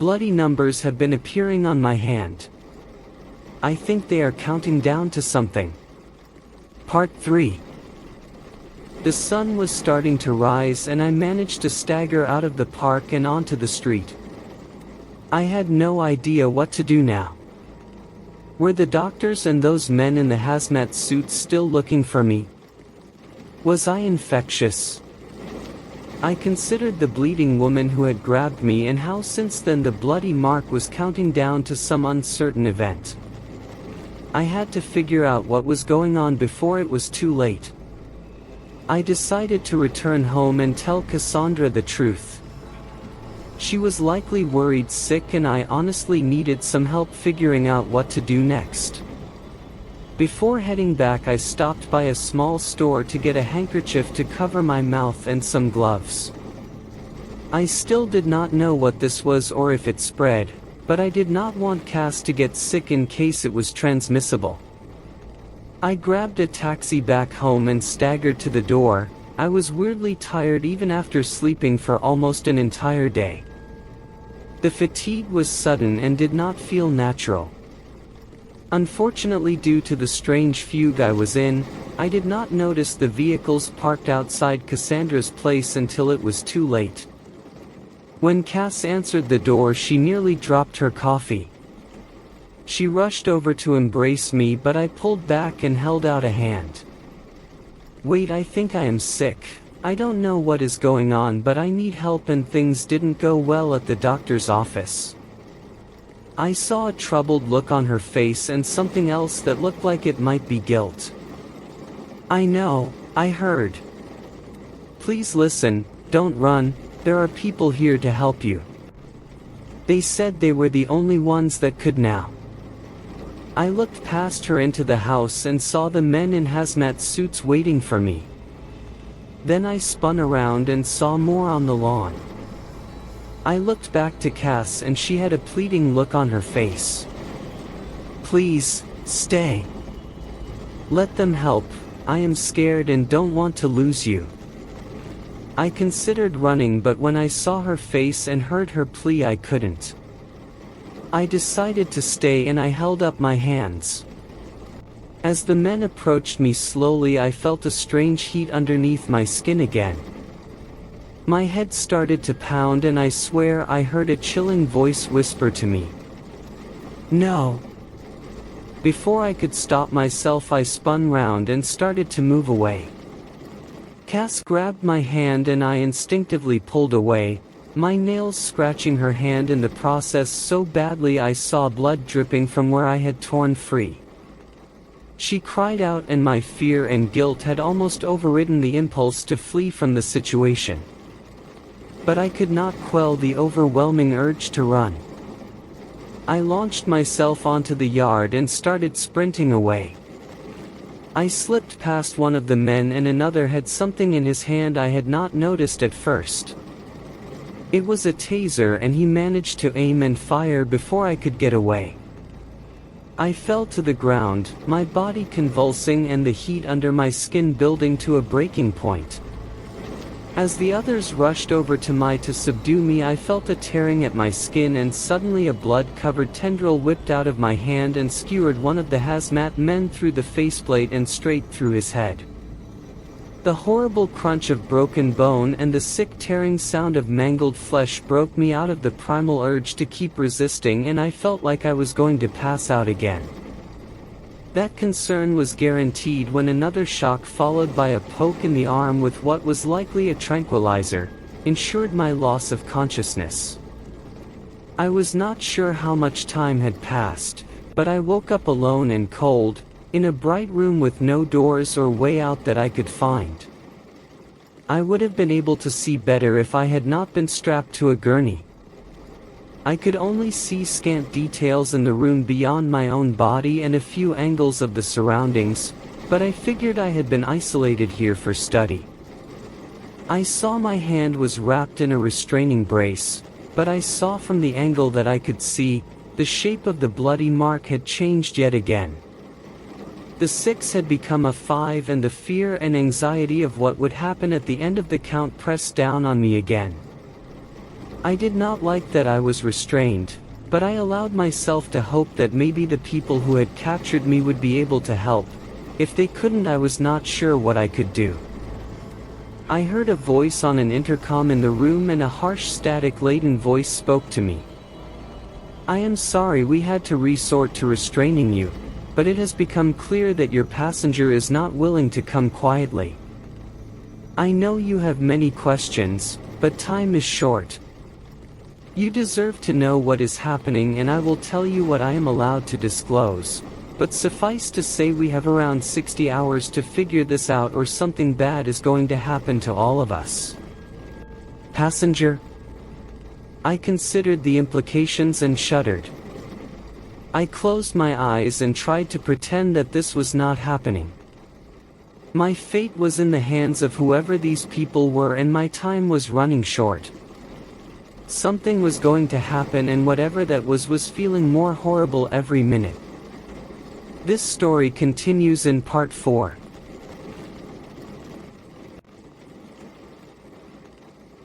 bloody numbers have been appearing on my hand. I think they are counting down to something. Part 3. The sun was starting to rise and I managed to stagger out of the park and onto the street. I had no idea what to do now. Were the doctors and those men in the hazmat suits still looking for me? Was I infectious? I considered the bleeding woman who had grabbed me and how since then the bloody mark was counting down to some uncertain event. I had to figure out what was going on before it was too late. I decided to return home and tell Cassandra the truth. She was likely worried sick and I honestly needed some help figuring out what to do next. Before heading back I stopped by a small store to get a handkerchief to cover my mouth and some gloves. I still did not know what this was or if it spread, but I did not want Cass to get sick in case it was transmissible. I grabbed a taxi back home and staggered to the door. I was weirdly tired even after sleeping for almost an entire day. The fatigue was sudden and did not feel natural. Unfortunately, due to the strange fugue I was in, I did not notice the vehicles parked outside Cassandra's place until it was too late. When Cass answered the door, she nearly dropped her coffee. She rushed over to embrace me, but I pulled back and held out a hand. "Wait, I think I am sick. I don't know what is going on, but I need help and things didn't go well at the doctor's office." I saw a troubled look on her face and something else that looked like it might be guilt. "I know, I heard. Please listen, don't run, there are people here to help you. They said they were the only ones that could now." I looked past her into the house and saw the men in hazmat suits waiting for me. Then I spun around and saw more on the lawn. I looked back to Cass and she had a pleading look on her face. "Please, stay. Let them help, I am scared and don't want to lose you." I considered running, but when I saw her face and heard her plea I couldn't. I decided to stay and I held up my hands. As the men approached me slowly I felt a strange heat underneath my skin again. My head started to pound and I swear I heard a chilling voice whisper to me, "No." Before I could stop myself I spun round and started to move away. Cass grabbed my hand and I instinctively pulled away, my nails scratching her hand in the process so badly I saw blood dripping from where I had torn free. She cried out and my fear and guilt had almost overridden the impulse to flee from the situation. But I could not quell the overwhelming urge to run. I launched myself onto the yard and started sprinting away. I slipped past one of the men and another had something in his hand I had not noticed at first. It was a taser and he managed to aim and fire before I could get away. I fell to the ground, my body convulsing and the heat under my skin building to a breaking point. As the others rushed over to subdue me I felt a tearing at my skin and suddenly a blood-covered tendril whipped out of my hand and skewered one of the hazmat men through the faceplate and straight through his head. The horrible crunch of broken bone and the sick tearing sound of mangled flesh broke me out of the primal urge to keep resisting and I felt like I was going to pass out again. That concern was guaranteed when another shock followed by a poke in the arm with what was likely a tranquilizer, ensured my loss of consciousness. I was not sure how much time had passed, but I woke up alone and cold, in a bright room with no doors or way out that I could find. I would have been able to see better if I had not been strapped to a gurney. I could only see scant details in the room beyond my own body and a few angles of the surroundings, but I figured I had been isolated here for study. I saw my hand was wrapped in a restraining brace, but I saw from the angle that I could see, the shape of the bloody mark had changed yet again. The 6 had become a 5 and the fear and anxiety of what would happen at the end of the count pressed down on me again. I did not like that I was restrained, but I allowed myself to hope that maybe the people who had captured me would be able to help. If they couldn't, I was not sure what I could do. I heard a voice on an intercom in the room, and a harsh, static-laden voice spoke to me. I am sorry we had to resort to restraining you, but it has become clear that your passenger is not willing to come quietly. I know you have many questions, but time is short. You deserve to know what is happening, and I will tell you what I am allowed to disclose. But suffice to say, we have around 60 hours to figure this out, or something bad is going to happen to all of us. Passenger? I considered the implications and shuddered. I closed my eyes and tried to pretend that this was not happening. My fate was in the hands of whoever these people were, and my time was running short. Something was going to happen, and whatever that was feeling more horrible every minute. This story continues in Part 4.